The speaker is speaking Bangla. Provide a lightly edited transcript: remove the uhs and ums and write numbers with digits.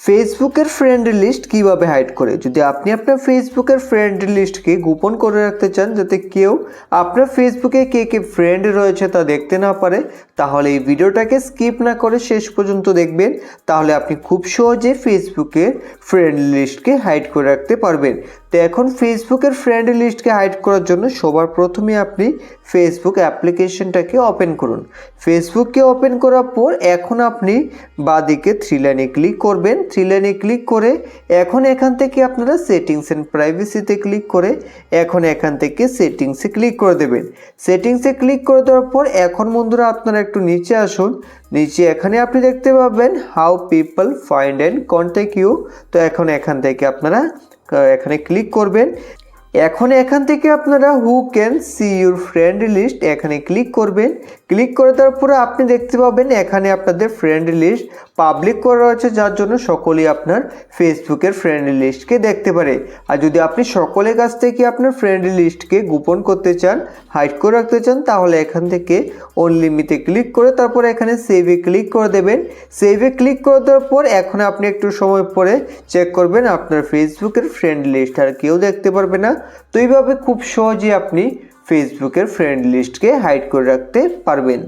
ফেসবুকের ফ্রেন্ড লিস্ট কিভাবে হাইড করে। যদি আপনি আপনার ফেসবুকের ফ্রেন্ড লিস্টকে গোপন করে রাখতে চান যাতে কেউ আপনার ফেসবুকে কে কে ফ্রেন্ড রয়েছে তা দেখতে না পারে, তাহলে এই ভিডিওটাকে স্কিপ না করে শেষ পর্যন্ত দেখবেন। তাহলে আপনি খুব সহজে ফেসবুকের ফ্রেন্ড লিস্টকে হাইড করে রাখতে পারবেন। তো এখন ফেসবুকের ফ্রেন্ড লিস্টকে হাইড করার জন্য সবার প্রথমে আপনি ফেসবুক অ্যাপ্লিকেশনটাকে ওপেন করুন। ফেসবুককে ওপেন করার পর এখন আপনি বাঁদিকে থ্রি লাইনে ক্লিক করবেন। থ্রি লাইনে ক্লিক করে এখন এখান থেকে আপনারা সেটিংস অ্যান্ড প্রাইভেসিতে ক্লিক করে এখন এখান থেকে সেটিংসে ক্লিক করে দেবেন। সেটিংসে ক্লিক করে দেওয়ার পর এখন বন্ধুরা আপনারা একটু নিচে আসুন। নিচে এখানে আপনি দেখতে পাবেন how people find and contact you. তো এখন এখান থেকে আপনারা এখানে ক্লিক করবেন। এখন এখান থেকে আপনারা who can see your friend list এখানে ক্লিক করবেন। ক্লিক করে দেওয়ার পরে আপনি দেখতে পাবেন এখানে আপনাদের ফ্রেন্ড লিস্ট পাবলিক করা রয়েছে, যার জন্য সকলেই আপনার ফেসবুকের ফ্রেন্ড লিস্টকে দেখতে পারে। আর যদি আপনি সকলের কাছ থেকে আপনার ফ্রেন্ড লিস্টকে গোপন করতে চান, হাইড করে রাখতে চান, তাহলে এখান থেকে অনলিমিতে ক্লিক করে তারপর এখানে সেভে ক্লিক করে দেবেন। সেভে ক্লিক করে দেওয়ার পর এখন আপনি একটু সময় পরে চেক করবেন আপনার ফেসবুকের ফ্রেন্ড লিস্ট আর কেউ দেখতে পারবে না। তো এইভাবে খুব সহজে আপনি ফেসবুকের ফ্রেন্ড লিস্টকে হাইড করে রাখতে পারবেন।